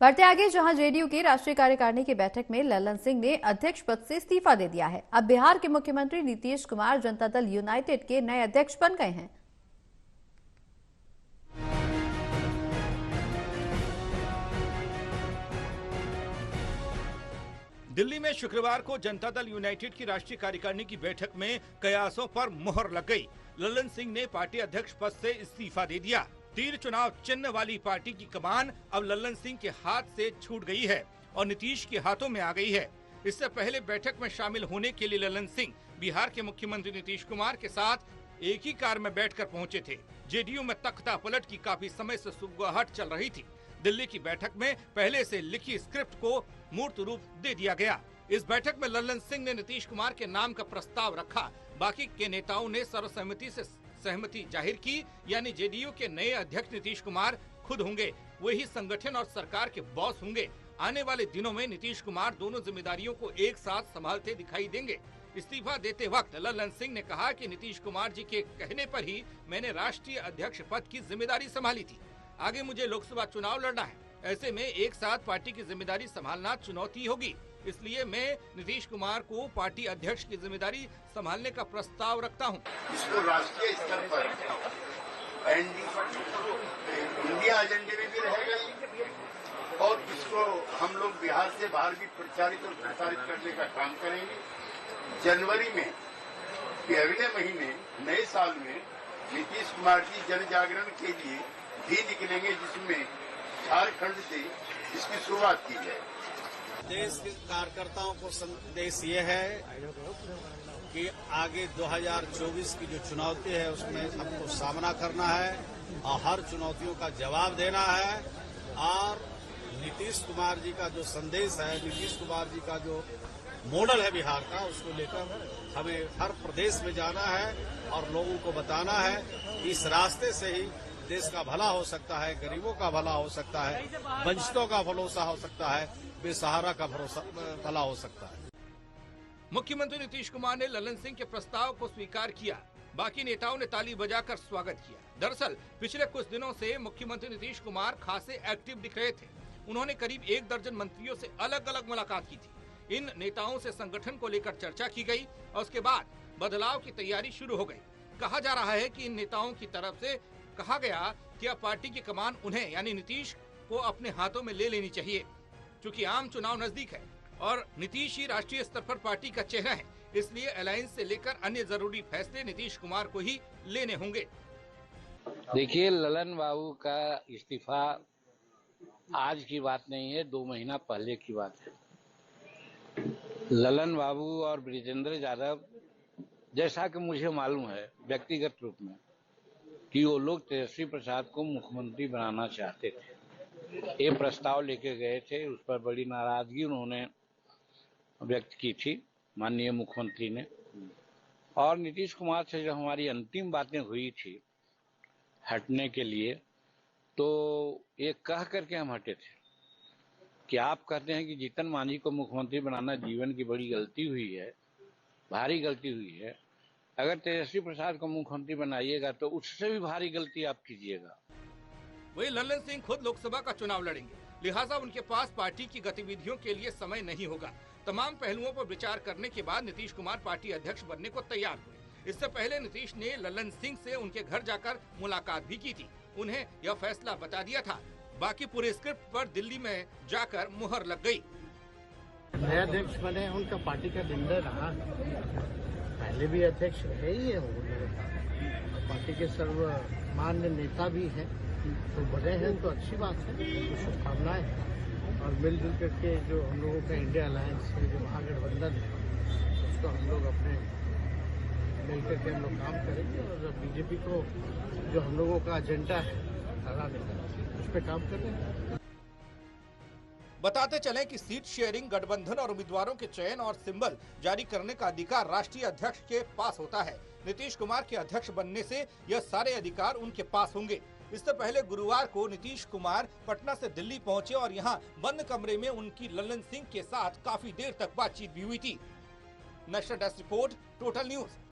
बढ़ते आगे, जहां जेडीयू की राष्ट्रीय कार्यकारिणी की बैठक में लल्लन सिंह ने अध्यक्ष पद से इस्तीफा दे दिया है। अब बिहार के मुख्यमंत्री नीतीश कुमार जनता दल यूनाइटेड के नए अध्यक्ष बन गए हैं। दिल्ली में शुक्रवार को जनता दल यूनाइटेड की राष्ट्रीय कार्यकारिणी की बैठक में कयासों पर मुहर लग गई। लल्लन सिंह ने पार्टी अध्यक्ष पद से इस्तीफा दे दिया। तीर चुनाव चिन्ह वाली पार्टी की कमान अब लल्लन सिंह के हाथ से छूट गई है और नीतीश के हाथों में आ गई है। इससे पहले बैठक में शामिल होने के लिए लल्लन सिंह बिहार के मुख्यमंत्री नीतीश कुमार के साथ एक ही कार में बैठकर पहुंचे थे। जेडीयू में तख्ता पलट की काफी समय से सुगबुगाहट चल रही थी। दिल्ली की बैठक में पहले से लिखी स्क्रिप्ट को मूर्त रूप दे दिया गया। इस बैठक में लल्लन सिंह ने नीतीश कुमार के नाम का प्रस्ताव रखा। बाकी के नेताओं ने सर्वसम्मति से सहमति जाहिर की, यानी जेडीयू के नए अध्यक्ष नीतीश कुमार खुद होंगे। वही संगठन और सरकार के बॉस होंगे। आने वाले दिनों में नीतीश कुमार दोनों जिम्मेदारियों को एक साथ संभालते दिखाई देंगे। इस्तीफा देते वक्त लल्लन सिंह ने कहा कि नीतीश कुमार जी के कहने पर ही मैंने राष्ट्रीय अध्यक्ष पद की जिम्मेदारी संभाली थी। आगे मुझे लोकसभा चुनाव लड़ना है। ऐसे में एक साथ पार्टी की जिम्मेदारी संभालना चुनौती होगी। इसलिए मैं नीतीश कुमार को पार्टी अध्यक्ष की जिम्मेदारी संभालने का प्रस्ताव रखता हूं। इसको राष्ट्रीय स्तर पर इंडिया एजेंडे में भी रहेगा और इसको हम लोग बिहार से बाहर भी प्रचारित और प्रसारित करने का काम करेंगे। जनवरी में अगले महीने नए साल में नीतीश कुमार जी जन जागरण के लिए भी निकलेंगे, जिसमें झारखंड से इसकी शुरुआत की जाए। देश के कार्यकर्ताओं को संदेश ये है कि आगे 2024 की जो चुनौती है उसमें हमको सामना करना है और हर चुनौतियों का जवाब देना है। और नीतीश कुमार जी का जो संदेश है, नीतीश कुमार जी का जो मॉडल है बिहार का, उसको लेकर हमें हर प्रदेश में जाना है और लोगों को बताना है कि इस रास्ते से ही देश का भला हो सकता है, गरीबों का भला हो सकता है, वंचितों का भरोसा हो सकता है, बेसहारा का भला हो सकता है। मुख्यमंत्री नीतीश कुमार ने लल्लन सिंह के प्रस्ताव को स्वीकार किया। बाकी नेताओं ने ताली बजाकर स्वागत किया। दरअसल पिछले कुछ दिनों से मुख्यमंत्री नीतीश कुमार खासे एक्टिव दिख रहे थे। उन्होंने करीब 1 दर्जन मंत्रियों से अलग अलग मुलाकात की थी। इन नेताओं से संगठन को लेकर चर्चा की गई और उसके बाद बदलाव की तैयारी शुरू हो गई। कहा जा रहा है कि इन नेताओं की तरफ से कहा गया कि अब पार्टी की कमान उन्हें यानी नीतीश को अपने हाथों में ले लेनी चाहिए। क्योंकि आम चुनाव नजदीक है और नीतीश ही राष्ट्रीय स्तर पर पार्टी का चेहरा है, इसलिए अलायंस से लेकर अन्य जरूरी फैसले नीतीश कुमार को ही लेने होंगे। देखिए, लल्लन बाबू का इस्तीफा आज की बात नहीं है, 2 महीना पहले की बात है। लल्लन बाबू और बृजेंद्र यादव, जैसा कि मुझे मालूम है व्यक्तिगत रूप में, कि वो लोग तेजस्वी प्रसाद को मुख्यमंत्री बनाना चाहते थे। ये प्रस्ताव लेके गए थे, उस पर बड़ी नाराजगी उन्होंने व्यक्त की थी माननीय मुख्यमंत्री ने। और नीतीश कुमार से जब हमारी अंतिम बातें हुई थी हटने के लिए, तो ये कह करके हम हटे थे कि आप कहते हैं कि जीतन मांझी को मुख्यमंत्री बनाना जीवन की बड़ी गलती हुई है, भारी गलती हुई है। अगर तेजस्वी प्रसाद को मुख्यमंत्री बनाइएगा तो उससे भी भारी गलती आप कीजिएगा। वही लल्लन सिंह खुद लोकसभा का चुनाव लड़ेंगे, लिहाजा उनके पास पार्टी की गतिविधियों के लिए समय नहीं होगा। तमाम पहलुओं पर विचार करने के बाद नीतीश कुमार पार्टी अध्यक्ष बनने को तैयार हुए। इससे पहले नीतीश ने लल्लन सिंह से उनके घर जाकर मुलाकात भी की थी। उन्हें यह फैसला बता दिया था। बाकी पूरे स्क्रिप्ट पर दिल्ली में जाकर मुहर लग गई। नए अध्यक्ष बने, उनका पार्टी का निर्णय रहा, पहले भी अध्यक्ष रहे ही है, पार्टी के सर्वमान्य नेता भी हैं, तो बने हैं तो अच्छी बात है, तो शुभकामनाएं हैं। और मिलजुल करके जो हम लोगों का इंडिया अलायंस है, जो महागठबंधन है, उसको हम लोग अपने मिलकर के हम लोग काम करेंगे और बीजेपी को जो हम लोगों का एजेंडा है हराने का, उस पर काम करेंगे। बताते चलें कि सीट शेयरिंग, गठबंधन और उम्मीदवारों के चयन और सिंबल जारी करने का अधिकार राष्ट्रीय अध्यक्ष के पास होता है। नीतीश कुमार के अध्यक्ष बनने से यह सारे अधिकार उनके पास होंगे। इससे पहले गुरुवार को नीतीश कुमार पटना से दिल्ली पहुंचे और यहां बंद कमरे में उनकी लल्लन सिंह के साथ काफी देर तक बातचीत भी हुई थी। National desk report, total news.